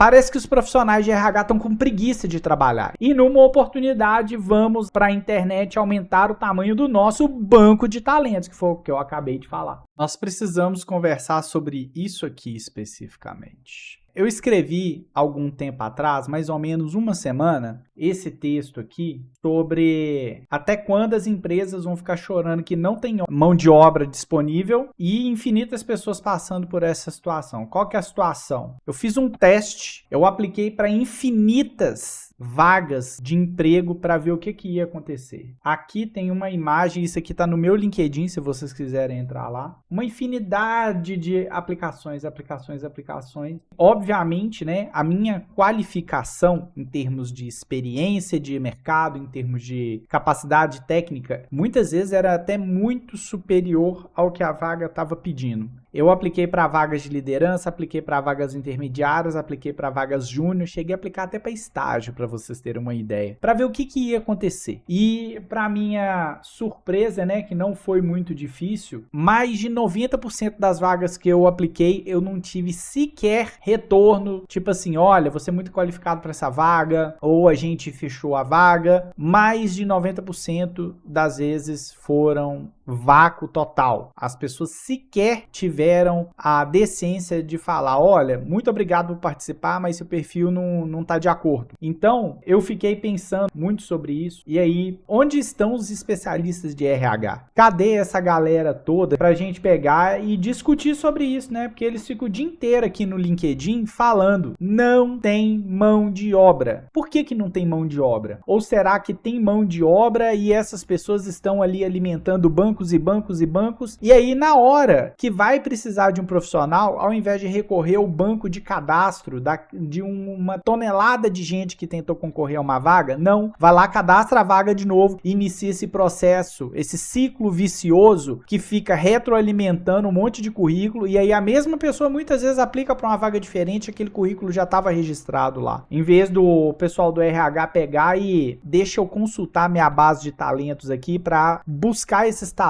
Parece que os profissionais de RH estão com preguiça de trabalhar. E numa oportunidade, vamos para a internet aumentar o tamanho do nosso banco de talentos, que foi o que eu acabei de falar. Nós precisamos conversar sobre isso aqui especificamente. Eu escrevi algum tempo atrás, mais ou menos uma semana, esse texto aqui sobre até quando as empresas vão ficar chorando que não tem mão de obra disponível e infinitas pessoas passando por essa situação. Qual que é a situação? Eu fiz um teste, eu apliquei para infinitas vagas de emprego para ver o que ia acontecer. Aqui tem uma imagem, isso aqui está no meu LinkedIn, se vocês quiserem entrar lá. Uma infinidade de aplicações. Obviamente, né, a minha qualificação em termos de experiência de mercado, em termos de capacidade técnica, muitas vezes era até muito superior ao que a vaga estava pedindo. Eu apliquei para vagas de liderança, apliquei para vagas intermediárias, apliquei para vagas júnior, cheguei a aplicar até para estágio, para vocês terem uma ideia, para ver o que ia acontecer. E para minha surpresa, né, que não foi muito difícil, mais de 90% das vagas que eu apliquei, eu não tive sequer retorno, tipo assim, olha, você é muito qualificado para essa vaga, ou a gente fechou a vaga. Mais de 90% das vezes foram vácuo total. As pessoas sequer tiveram a decência de falar, olha, muito obrigado por participar, mas seu perfil não está de acordo. Então, eu fiquei pensando muito sobre isso. E aí, onde estão os especialistas de RH? Cadê essa galera toda pra gente pegar e discutir sobre isso, né? Porque eles ficam o dia inteiro aqui no LinkedIn falando, não tem mão de obra. Por que não tem mão de obra? Ou será que tem mão de obra e essas pessoas estão ali alimentando bancos e bancos e bancos, e aí na hora que vai precisar de um profissional, ao invés de recorrer ao banco de cadastro de uma tonelada de gente que tentou concorrer a uma vaga, não, vai lá, cadastra a vaga de novo, inicia esse processo, esse ciclo vicioso que fica retroalimentando um monte de currículo, e aí a mesma pessoa muitas vezes aplica para uma vaga diferente, aquele currículo já estava registrado lá. Em vez do pessoal do RH pegar e deixa eu consultar minha base de talentos aqui para buscar esses talentos.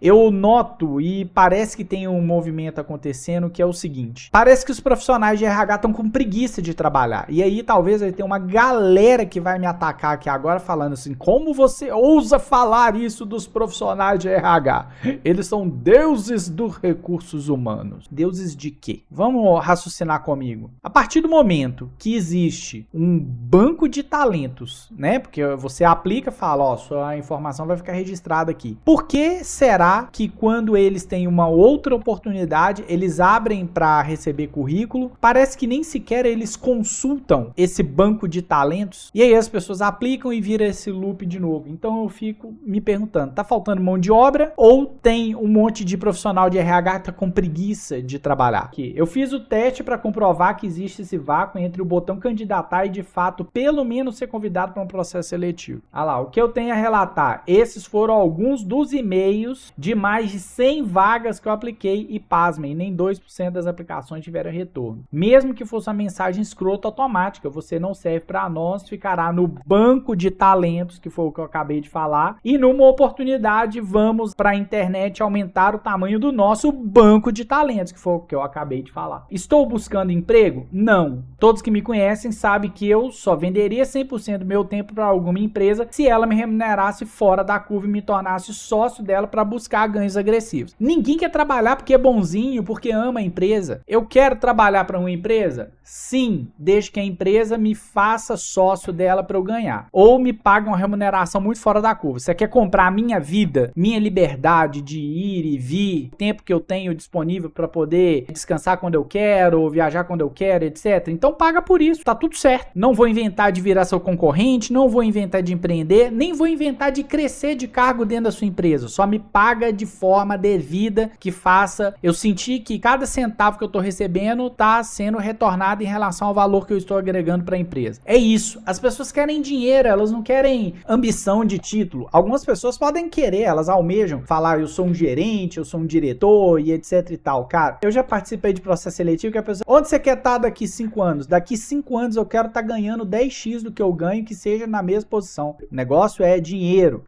Eu noto e parece que tem um movimento acontecendo que é o seguinte, parece que os profissionais de RH estão com preguiça de trabalhar, e aí talvez vai ter uma galera que vai me atacar aqui agora falando assim, como você ousa falar isso dos profissionais de RH? Eles são deuses dos recursos humanos. Deuses de quê? Vamos raciocinar comigo. A partir do momento que existe um banco de talentos, né, porque você aplica e fala, ó, sua informação vai ficar registrada aqui. Por que será que quando eles têm uma outra oportunidade, eles abrem para receber currículo? Parece que nem sequer eles consultam esse banco de talentos. E aí as pessoas aplicam e vira esse loop de novo. Então eu fico me perguntando, tá faltando mão de obra ou tem um monte de profissional de RH que tá com preguiça de trabalhar? Aqui, eu fiz o teste para comprovar que existe esse vácuo entre o botão candidatar e de fato pelo menos ser convidado para um processo seletivo. Ah lá, o que eu tenho a relatar, esses foram alguns dos e-mails de mais de 100 vagas que eu apliquei e pasmem, nem 2% das aplicações tiveram retorno. Mesmo que fosse uma mensagem escrota automática, você não serve para nós, ficará no banco de talentos, que foi o que eu acabei de falar, e numa oportunidade vamos para a internet aumentar o tamanho do nosso banco de talentos, que foi o que eu acabei de falar. Estou buscando emprego? Não. Todos que me conhecem sabem que eu só venderia 100% do meu tempo para alguma empresa se ela me remunerasse fora da curva e me tornasse sócio dela para buscar ganhos agressivos. Ninguém quer trabalhar porque é bonzinho, porque ama a empresa. Eu quero trabalhar para uma empresa? Sim, desde que a empresa me faça sócio dela para eu ganhar. Ou me pague uma remuneração muito fora da curva. Você quer comprar a minha vida, minha liberdade de ir e vir, tempo que eu tenho disponível para poder descansar quando eu quero, ou viajar quando eu quero, etc. Então paga por isso, tá tudo certo. Não vou inventar de virar seu concorrente, não vou inventar de empreender, nem vou inventar de crescer de cargo dentro da sua empresa. Só me paga de forma devida, que faça eu sentir que cada centavo que eu estou recebendo está sendo retornado em relação ao valor que eu estou agregando para a empresa. É isso. As pessoas querem dinheiro, elas não querem ambição de título. Algumas pessoas podem querer, elas almejam falar, eu sou um gerente, eu sou um diretor e etc e tal. Cara, eu já participei de processo seletivo que a pessoa, onde você quer estar daqui 5 anos? Daqui 5 anos eu quero estar ganhando 10x do que eu ganho, que seja na mesma posição. O negócio é dinheiro,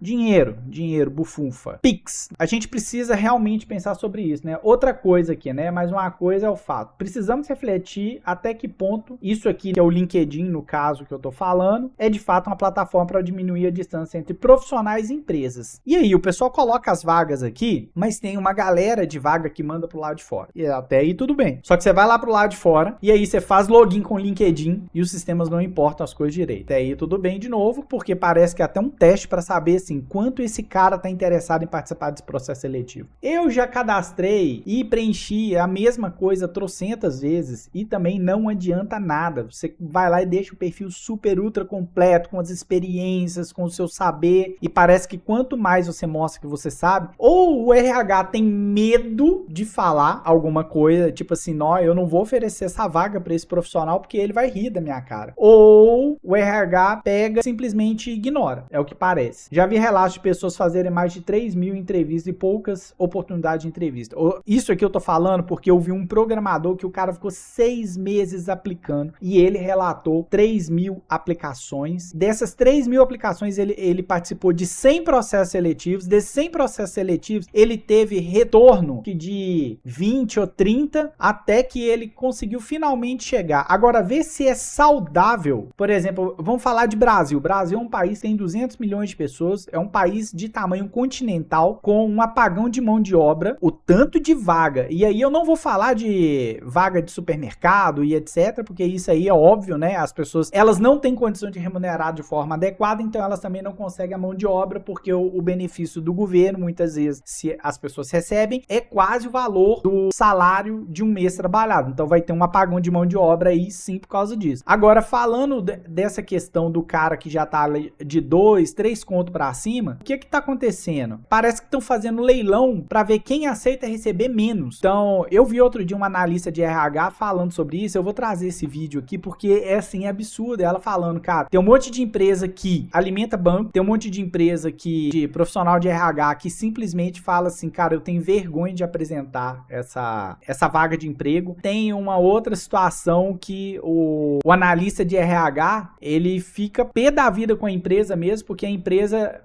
bufunfa. Pix. A gente precisa realmente pensar sobre isso, né? outra coisa aqui, né? Mais uma coisa é o fato. Precisamos refletir até que ponto isso aqui, que é o LinkedIn, no caso que eu tô falando, é de fato uma plataforma para diminuir a distância entre profissionais e empresas. E aí, o pessoal coloca as vagas aqui, mas tem uma galera de vaga que manda pro lado de fora. E até aí tudo bem. Só que você vai lá pro lado de fora e aí você faz login com o LinkedIn e os sistemas não importam as coisas direito. Até aí tudo bem de novo, porque parece que é até um teste para saber assim quanto esse cara tá interessado em participar desse processo seletivo. Eu já cadastrei e preenchi a mesma coisa trocentas vezes e também não adianta nada. Você vai lá e deixa o perfil super ultra completo, com as experiências, com o seu saber, e parece que quanto mais você mostra que você sabe, ou o RH tem medo de falar alguma coisa, tipo assim, não, eu não vou oferecer essa vaga para esse profissional porque ele vai rir da minha cara. Ou o RH pega, simplesmente ignora. É o que parece. Já vi relatos de pessoas fazerem mais de 3.000 entrevistas e poucas oportunidades de entrevista. Isso aqui eu tô falando porque eu vi um programador que o cara ficou 6 meses aplicando e ele relatou 3.000 aplicações. Dessas 3.000 aplicações, ele participou de 100 processos seletivos. Desses 100 processos seletivos, ele teve retorno de 20 ou 30 até que ele conseguiu finalmente chegar. Agora, vê se é saudável. Por exemplo, vamos falar de Brasil. O Brasil é um país que tem 200 milhões de pessoas, é um país de tamanho continental, com um apagão de mão de obra, o tanto de vaga. E aí eu não vou falar de vaga de supermercado e etc, porque isso aí é óbvio, né? As pessoas, elas não têm condição de remunerar de forma adequada, então elas também não conseguem a mão de obra, porque o benefício do governo, muitas vezes, se as pessoas recebem, é quase o valor do salário de um mês trabalhado. Então vai ter um apagão de mão de obra aí sim por causa disso. Agora, falando dessa questão do cara que já tá de 2, 3 contos pra cima, o que tá acontecendo? Parece que estão fazendo leilão pra ver quem aceita receber menos. Então, eu vi outro dia uma analista de RH falando sobre isso. Eu vou trazer esse vídeo aqui porque é assim, absurdo. Ela falando, cara, tem um monte de empresa que alimenta banco, tem um monte de empresa de profissional de RH que simplesmente fala assim, cara, eu tenho vergonha de apresentar essa vaga de emprego. Tem uma outra situação que o analista de RH, ele fica pé da vida com a empresa mesmo, porque a empresa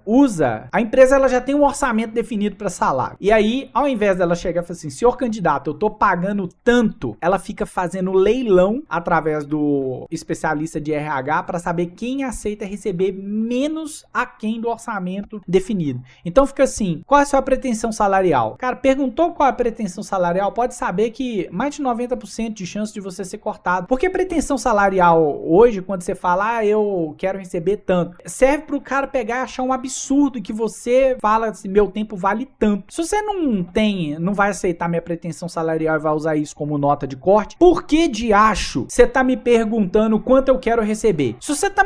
ela já tem um orçamento definido para salário. E aí, ao invés dela chegar e falar assim, senhor candidato, eu tô pagando tanto, ela fica fazendo leilão através do especialista de RH para saber quem aceita receber menos aquém do orçamento definido. Então fica assim, qual é a sua pretensão salarial? Cara, perguntou qual é a pretensão salarial, pode saber que mais de 90% de chance de você ser cortado. Porque pretensão salarial hoje, quando você fala, eu quero receber tanto, serve pro cara pegar e achar um absurdo que você fala assim, meu tempo vale tanto. Se você não vai aceitar minha pretensão salarial e vai usar isso como nota de corte, por que de acho você tá me perguntando quanto eu quero receber? Se você tá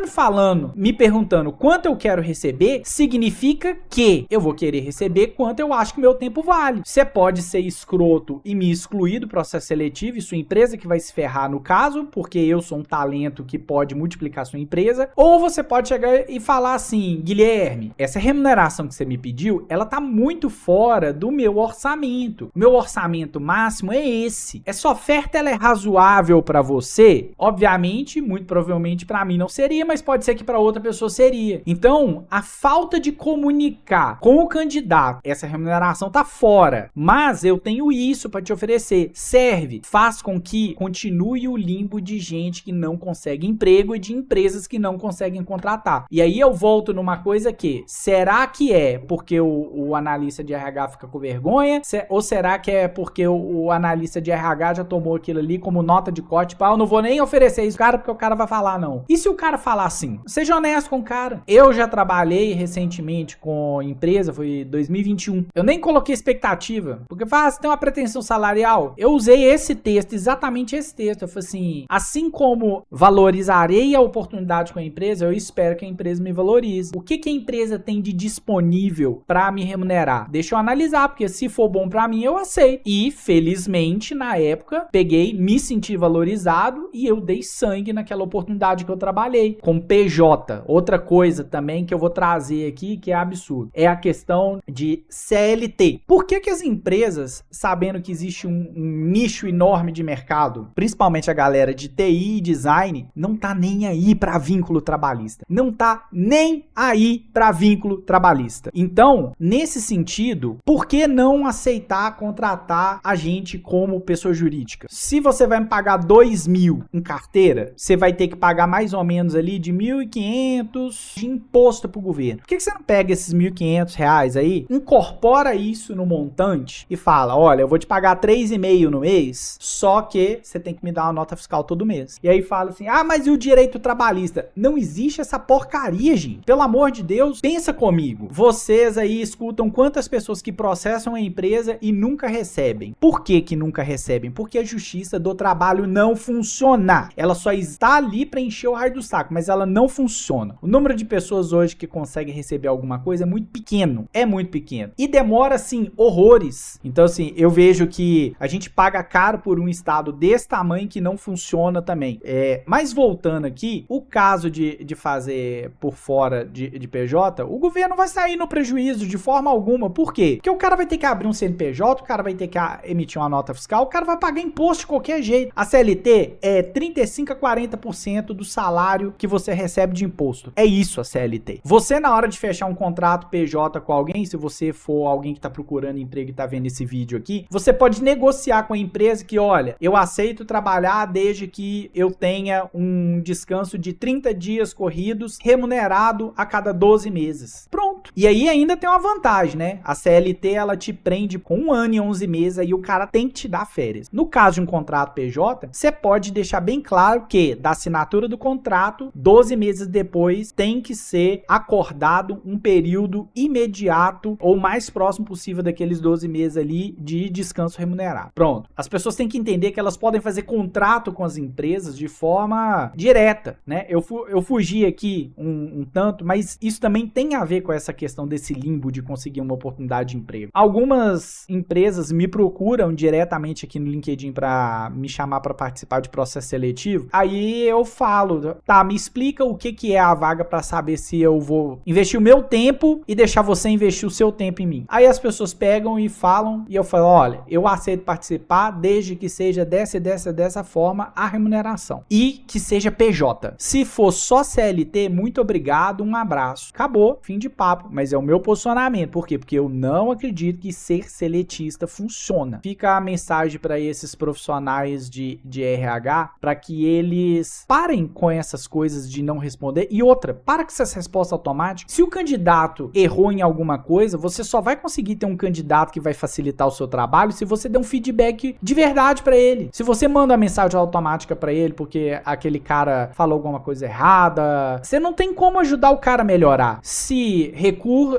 me perguntando quanto eu quero receber, significa que eu vou querer receber quanto eu acho que meu tempo vale. Você pode ser escroto e me excluir do processo seletivo e sua empresa que vai se ferrar no caso, porque eu sou um talento que pode multiplicar sua empresa, ou você pode chegar e falar assim, Guilherme, essa remuneração que você me pediu, ela tá muito fora do meu orçamento. Meu orçamento máximo é esse. Essa oferta, ela é razoável para você? Obviamente, muito provavelmente para mim não seria, mas pode ser que para outra pessoa seria. Então, a falta de comunicar com o candidato, essa remuneração tá fora, mas eu tenho isso para te oferecer, serve, faz com que continue o limbo de gente que não consegue emprego e de empresas que não conseguem contratar. E aí eu volto numa coisa que, será que é porque o analista de RH fica com vergonha? Ou será que é porque o analista de RH já tomou aquilo ali como nota de corte? Tipo, eu não vou nem oferecer isso, cara, porque o cara vai falar não. E se o cara falar assim? Seja honesto com o cara. Eu já trabalhei recentemente com empresa, foi 2021. Eu nem coloquei expectativa, porque você tem uma pretensão salarial? Eu usei esse texto, exatamente esse texto. Eu falei assim como valorizarei a oportunidade com a empresa, eu espero que a empresa me valorize. O que a empresa tem de disponível para me remunerar? Deixa eu analisar, porque se for bom para mim, eu aceito. E, felizmente, na época, me senti valorizado e eu dei sangue naquela oportunidade que eu trabalhei. Com PJ. Outra coisa também que eu vou trazer aqui, que é absurdo, é a questão de CLT. Por que as empresas, sabendo que existe um nicho enorme de mercado, principalmente a galera de TI e design, não tá nem aí para vínculo trabalhista? Não tá nem aí para vínculo trabalhista. Então, nesse sentido, por que não aceitar contratar a gente como pessoa jurídica. Se você vai me pagar 2.000 em carteira, você vai ter que pagar mais ou menos ali de 1.500 de imposto pro governo. Por que você não pega esses 1.500 reais aí, incorpora isso no montante e fala, olha, eu vou te pagar 3,5 no mês, só que você tem que me dar uma nota fiscal todo mês. E aí fala assim, ah, mas e o direito trabalhista? Não existe essa porcaria, gente. Pelo amor de Deus, pensa comigo. Vocês aí escutam quantas pessoas que processam a empresa e nunca recebem. Por que que nunca recebem? Porque a justiça do trabalho não funciona. Ela só está ali para encher o raio do saco, mas ela não funciona. O número de pessoas hoje que conseguem receber alguma coisa é muito pequeno. É muito pequeno. E demora, assim, horrores. Então, assim, eu vejo que a gente paga caro por um estado desse tamanho que não funciona também. Mas voltando aqui, o caso de fazer por fora de PJ, o governo vai sair no prejuízo de forma alguma. Por quê? Porque o cara vai ter que abrir um CNPJ, o cara vai ter que emitir uma nota fiscal, o cara vai pagar imposto de qualquer jeito. A CLT é 35 a 40% do salário que você recebe de imposto. É isso a CLT. Você, na hora de fechar um contrato PJ com alguém, se você for alguém que tá procurando emprego e tá vendo esse vídeo aqui, você pode negociar com a empresa que, olha, eu aceito trabalhar desde que eu tenha um descanso de 30 dias corridos remunerado a cada 12 meses. Pronto. E aí ainda tem uma vantagem, né? A CLT, ela te prende com 1 ano e 11 meses e o cara tem que te dar férias. No caso de um contrato PJ, você pode deixar bem claro que da assinatura do contrato, 12 meses depois, tem que ser acordado um período imediato ou mais próximo possível daqueles 12 meses ali de descanso remunerado. Pronto. As pessoas têm que entender que elas podem fazer contrato com as empresas de forma direta, né? Eu fugi aqui um tanto, mas isso também tem a ver com essa questão desse limbo de conseguir uma oportunidade de emprego. Algumas empresas me procuram diretamente aqui no LinkedIn para me chamar para participar de processo seletivo. Aí eu falo, tá, me explica o que é a vaga para saber se eu vou investir o meu tempo e deixar você investir o seu tempo em mim. Aí as pessoas pegam e falam, e eu falo, olha, eu aceito participar desde que seja dessa forma a remuneração. E que seja PJ. Se for só CLT, muito obrigado, um abraço. Acabou, fim de papo. Mas é o meu posicionamento. Por quê? Porque eu não acredito que ser seletista funciona. Fica a mensagem para esses profissionais de RH, para que eles parem com essas coisas de não responder. E outra, para com essas respostas automáticas. Se o candidato errou em alguma coisa, você só vai conseguir ter um candidato que vai facilitar o seu trabalho se você der um feedback de verdade para ele. Se você manda uma mensagem automática para ele porque aquele cara falou alguma coisa errada, você não tem como ajudar o cara a melhorar. Se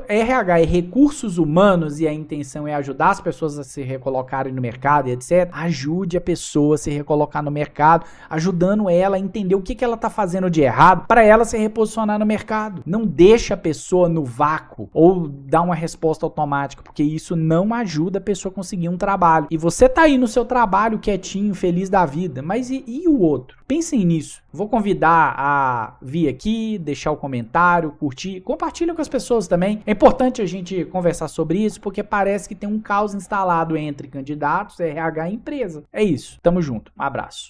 RH é recursos humanos e a intenção é ajudar as pessoas a se recolocarem no mercado e etc, ajude a pessoa a se recolocar no mercado, ajudando ela a entender o que ela tá fazendo de errado para ela se reposicionar no mercado. Não deixa a pessoa no vácuo ou dar uma resposta automática, porque isso não ajuda a pessoa a conseguir um trabalho. E você tá aí no seu trabalho quietinho, feliz da vida, mas e o outro? Pensem nisso. Vou convidar a vir aqui, deixar o comentário, curtir, compartilha com as pessoas também. É importante a gente conversar sobre isso, porque parece que tem um caos instalado entre candidatos, RH e empresa. É isso. Tamo junto. Um abraço.